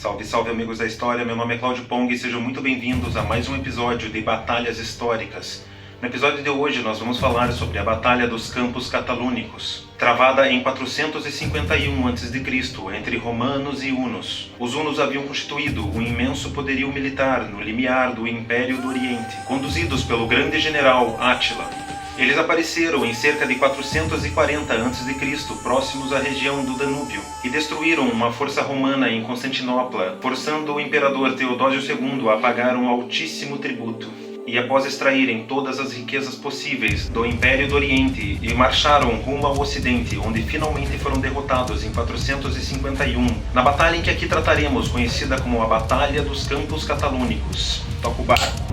Salve, salve amigos da história, meu nome é Cláudio Pong e sejam muito bem-vindos a mais um episódio de Batalhas Históricas. No episódio de hoje nós vamos falar sobre a Batalha dos Campos Catalúnicos, travada em 451 a.C. entre romanos e hunos. Os hunos haviam constituído um imenso poderio militar no limiar do Império do Oriente, conduzidos pelo grande general Átila. Eles apareceram em cerca de 440 a.C., próximos à região do Danúbio, e destruíram uma força romana em Constantinopla, forçando o imperador Teodósio II a pagar um altíssimo tributo. E após extraírem todas as riquezas possíveis do Império do Oriente e marcharam rumo ao Ocidente, onde finalmente foram derrotados em 451, na batalha em que aqui trataremos, conhecida como a Batalha dos Campos Catalúnicos. Toca o barco.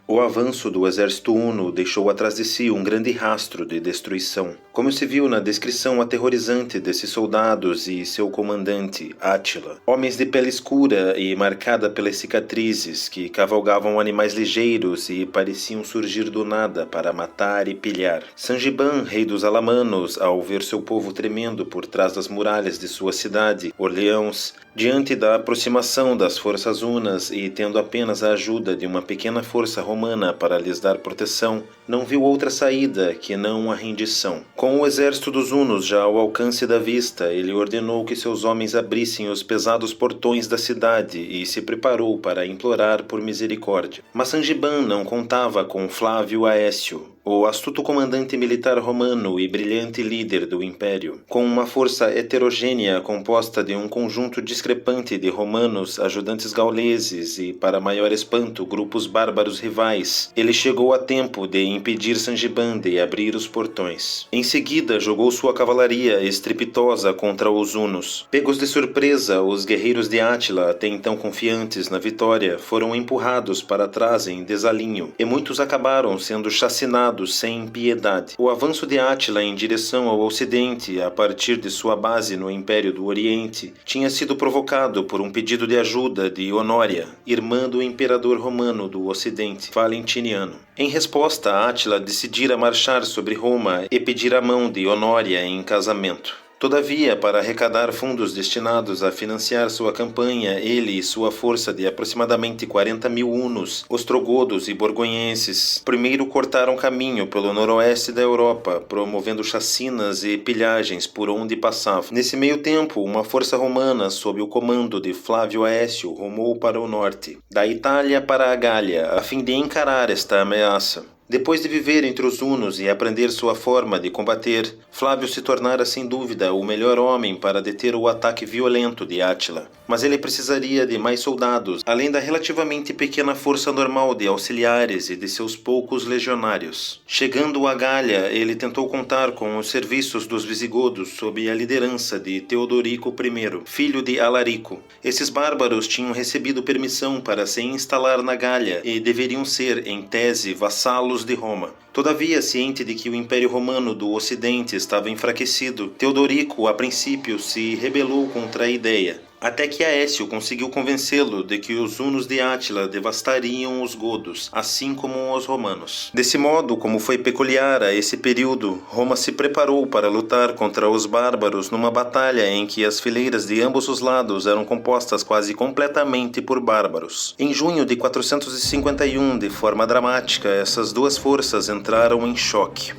O avanço do exército huno deixou atrás de si um grande rastro de destruição, como se viu na descrição aterrorizante desses soldados e seu comandante, Átila. Homens de pele escura e marcada pelas cicatrizes, que cavalgavam animais ligeiros e pareciam surgir do nada para matar e pilhar. Sangiban, rei dos alamanos, ao ver seu povo tremendo por trás das muralhas de sua cidade, Orleans, diante da aproximação das forças hunas e tendo apenas a ajuda de uma pequena força romana para lhes dar proteção, não viu outra saída que não a rendição. Com o exército dos hunos já ao alcance da vista, ele ordenou que seus homens abrissem os pesados portões da cidade e se preparou para implorar por misericórdia. Mas Sangiban não contava com Flávio Aécio, o astuto comandante militar romano e brilhante líder do império. Com uma força heterogênea composta de um conjunto discrepante de romanos, ajudantes gauleses e, para maior espanto, grupos bárbaros rivais, ele chegou a tempo de impedir Sangiban de abrir os portões. Em seguida, jogou sua cavalaria estrepitosa contra os hunos. Pegos de surpresa, os guerreiros de Átila, até então confiantes na vitória, foram empurrados para trás em desalinho, e muitos acabaram sendo chacinados sem piedade. O avanço de Átila em direção ao ocidente, a partir de sua base no Império do Oriente, tinha sido provocado por um pedido de ajuda de Honória, irmã do imperador romano do ocidente, Valentiniano. Em resposta, Átila decidira marchar sobre Roma e pedir a mão de Honória em casamento. Todavia, para arrecadar fundos destinados a financiar sua campanha, ele e sua força de aproximadamente 40 mil hunos, ostrogodos e borgonhenses, primeiro cortaram caminho pelo noroeste da Europa, promovendo chacinas e pilhagens por onde passavam. Nesse meio tempo, uma força romana, sob o comando de Flávio Aécio, rumou para o norte, da Itália para a Gália, a fim de encarar esta ameaça. Depois de viver entre os hunos e aprender sua forma de combater, Flávio se tornara sem dúvida o melhor homem para deter o ataque violento de Átila. Mas ele precisaria de mais soldados, além da relativamente pequena força normal de auxiliares e de seus poucos legionários. Chegando a Gália, ele tentou contar com os serviços dos visigodos sob a liderança de Teodorico I, filho de Alarico. Esses bárbaros tinham recebido permissão para se instalar na Gália e deveriam ser, em tese, vassalos de Roma. Todavia, ciente de que o Império Romano do Ocidente estava enfraquecido, Teodorico, a princípio, se rebelou contra a ideia, até que Aécio conseguiu convencê-lo de que os hunos de Átila devastariam os godos, assim como os romanos. Desse modo, como foi peculiar a esse período, Roma se preparou para lutar contra os bárbaros numa batalha em que as fileiras de ambos os lados eram compostas quase completamente por bárbaros. Em junho de 451, de forma dramática, essas duas forças entraram em choque.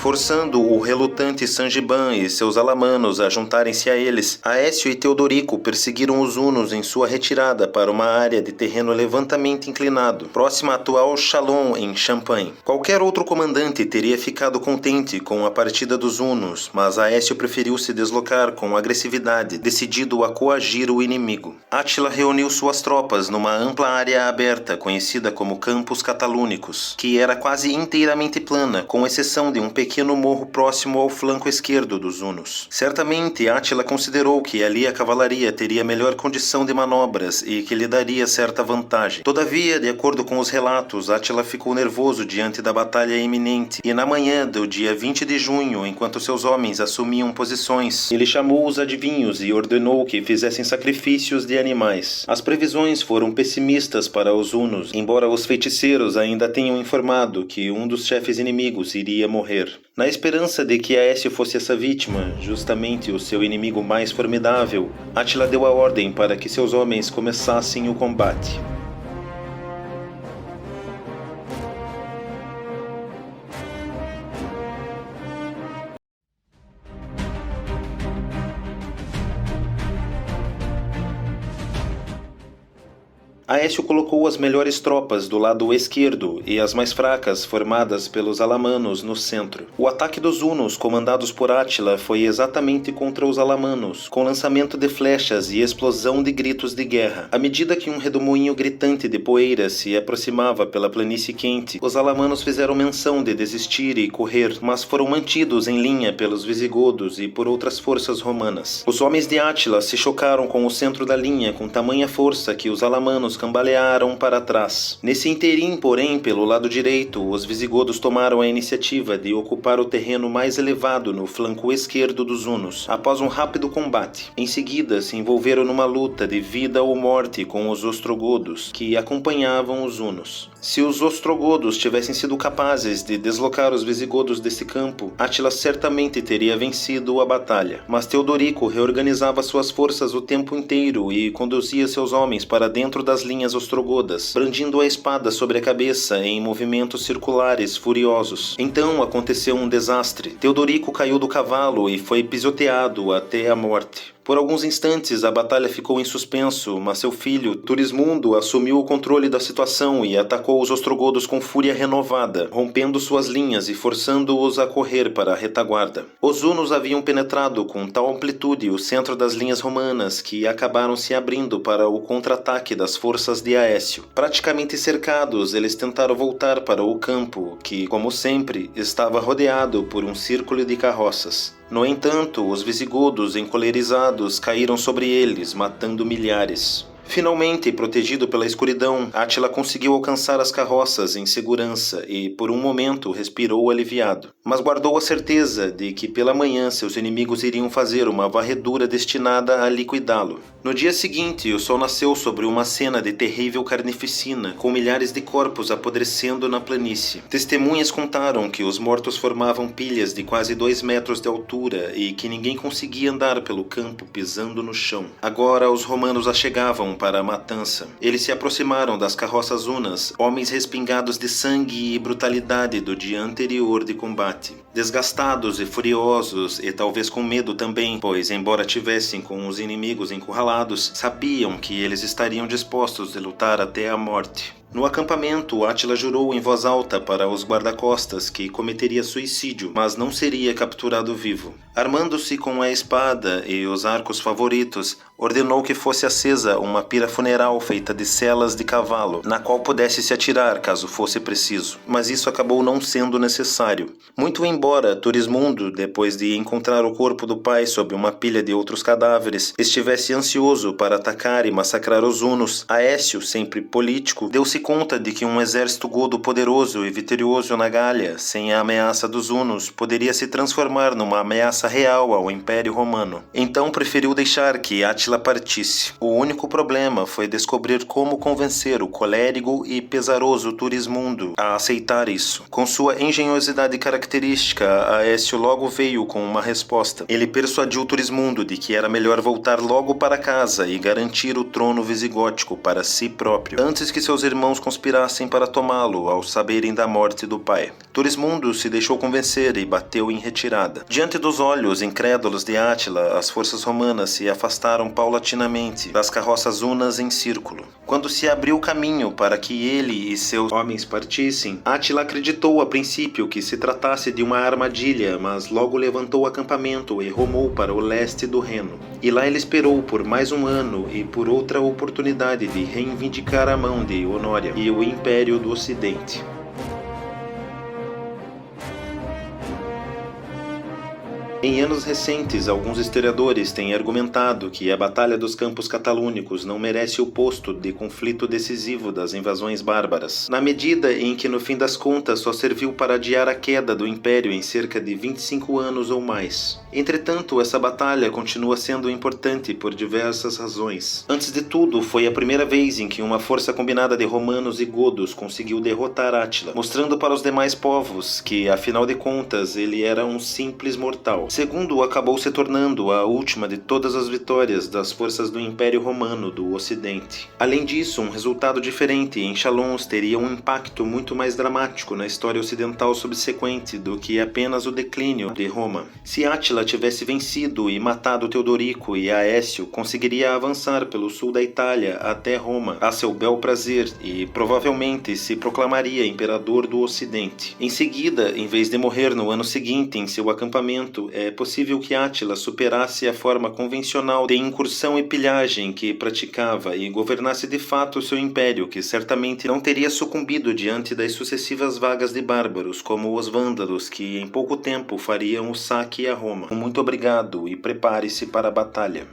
Forçando o relutante Sangiban e seus alamanos a juntarem-se a eles, Aécio e Teodorico perseguiram os hunos em sua retirada para uma área de terreno levantamente inclinado, próxima à atual Chalon, em Champagne. Qualquer outro comandante teria ficado contente com a partida dos hunos, mas Aécio preferiu se deslocar com agressividade, decidido a coagir o inimigo. Átila reuniu suas tropas numa ampla área aberta, conhecida como Campos Catalúnicos, que era quase inteiramente plana, com exceção de um pequeno pequeno morro próximo ao flanco esquerdo dos hunos. Certamente, Átila considerou que ali a cavalaria teria melhor condição de manobras e que lhe daria certa vantagem. Todavia, de acordo com os relatos, Átila ficou nervoso diante da batalha iminente e na manhã do dia 20 de junho, enquanto seus homens assumiam posições, ele chamou os adivinhos e ordenou que fizessem sacrifícios de animais. As previsões foram pessimistas para os hunos, embora os feiticeiros ainda tenham informado que um dos chefes inimigos iria morrer. Na esperança de que Aécio fosse essa vítima, justamente o seu inimigo mais formidável, Átila deu a ordem para que seus homens começassem o combate. Aécio colocou as melhores tropas do lado esquerdo e as mais fracas, formadas pelos alamanos, no centro. O ataque dos hunos, comandados por Átila, foi exatamente contra os alamanos, com lançamento de flechas e explosão de gritos de guerra. À medida que um redemoinho gritante de poeira se aproximava pela planície quente, os alamanos fizeram menção de desistir e correr, mas foram mantidos em linha pelos visigodos e por outras forças romanas. Os homens de Átila se chocaram com o centro da linha com tamanha força que os alamanos cambalearam para trás. Nesse interim, porém, pelo lado direito, os visigodos tomaram a iniciativa de ocupar o terreno mais elevado no flanco esquerdo dos hunos, após um rápido combate. Em seguida, se envolveram numa luta de vida ou morte com os ostrogodos, que acompanhavam os hunos. Se os ostrogodos tivessem sido capazes de deslocar os visigodos desse campo, Átila certamente teria vencido a batalha. Mas Teodorico reorganizava suas forças o tempo inteiro e conduzia seus homens para dentro das linhas ostrogodas, brandindo a espada sobre a cabeça em movimentos circulares furiosos. Então aconteceu um desastre. Teodorico caiu do cavalo e foi pisoteado até a morte. Por alguns instantes, a batalha ficou em suspenso, mas seu filho, Turismundo, assumiu o controle da situação e atacou os ostrogodos com fúria renovada, rompendo suas linhas e forçando-os a correr para a retaguarda. Os hunos haviam penetrado com tal amplitude o centro das linhas romanas que acabaram se abrindo para o contra-ataque das forças de Aécio. Praticamente cercados, eles tentaram voltar para o campo, que, como sempre, estava rodeado por um círculo de carroças. No entanto, os visigodos, encolerizados, caíram sobre eles, matando milhares. Finalmente, protegido pela escuridão, Átila conseguiu alcançar as carroças em segurança e, por um momento, respirou aliviado. Mas guardou a certeza de que pela manhã seus inimigos iriam fazer uma varredura destinada a liquidá-lo. No dia seguinte, o sol nasceu sobre uma cena de terrível carnificina, com milhares de corpos apodrecendo na planície. Testemunhas contaram que os mortos formavam pilhas de quase 2 metros de altura e que ninguém conseguia andar pelo campo pisando no chão. Agora os romanos achegavam para a matança. Eles se aproximaram das carroças hunas, homens respingados de sangue e brutalidade do dia anterior de combate. Desgastados e furiosos, e talvez com medo também, pois, embora tivessem com os inimigos encurralados, sabiam que eles estariam dispostos a lutar até a morte. No acampamento, Átila jurou em voz alta para os guarda-costas que cometeria suicídio, mas não seria capturado vivo. Armando-se com a espada e os arcos favoritos, ordenou que fosse acesa uma pira funeral feita de selas de cavalo, na qual pudesse se atirar caso fosse preciso. Mas isso acabou não sendo necessário. Muito embora Turismundo, depois de encontrar o corpo do pai sob uma pilha de outros cadáveres, estivesse ansioso para atacar e massacrar os hunos, Aécio, sempre político, deu-se conta de que um exército godo poderoso e vitorioso na Gália, sem a ameaça dos hunos, poderia se transformar numa ameaça real ao Império Romano. Então preferiu deixar que Átila partisse. O único problema foi descobrir como convencer o colérico e pesaroso Turismundo a aceitar isso. Com sua engenhosidade característica, Aécio logo veio com uma resposta. Ele persuadiu Turismundo de que era melhor voltar logo para casa e garantir o trono visigótico para si próprio, antes que seus irmãos conspirassem para tomá-lo ao saberem da morte do pai. Turismundo se deixou convencer e bateu em retirada. Diante dos olhos incrédulos de Átila, as forças romanas se afastaram paulatinamente das carroças hunas em círculo. Quando se abriu caminho para que ele e seus homens partissem, Átila acreditou a princípio que se tratasse de uma armadilha, mas logo levantou o acampamento e rumou para o leste do Reno. E lá ele esperou por mais um ano e por outra oportunidade de reivindicar a mão de Honória e o Império do Ocidente. Em anos recentes, alguns historiadores têm argumentado que a Batalha dos Campos Catalúnicos não merece o posto de conflito decisivo das invasões bárbaras, na medida em que no fim das contas só serviu para adiar a queda do Império em cerca de 25 anos ou mais. Entretanto, essa batalha continua sendo importante por diversas razões. Antes de tudo, foi a primeira vez em que uma força combinada de romanos e godos conseguiu derrotar Átila, mostrando para os demais povos que, afinal de contas, ele era um simples mortal. Segundo, acabou se tornando a última de todas as vitórias das forças do Império Romano do Ocidente. Além disso, um resultado diferente em Chalons teria um impacto muito mais dramático na história ocidental subsequente do que apenas o declínio de Roma. Se Átila tivesse vencido e matado Teodorico e Aécio, conseguiria avançar pelo sul da Itália até Roma, a seu bel prazer, e provavelmente se proclamaria imperador do Ocidente. Em seguida, em vez de morrer no ano seguinte em seu acampamento, é possível que Átila superasse a forma convencional de incursão e pilhagem que praticava e governasse de fato seu império, que certamente não teria sucumbido diante das sucessivas vagas de bárbaros, como os vândalos, que em pouco tempo fariam o saque a Roma. Muito obrigado e prepare-se para a batalha.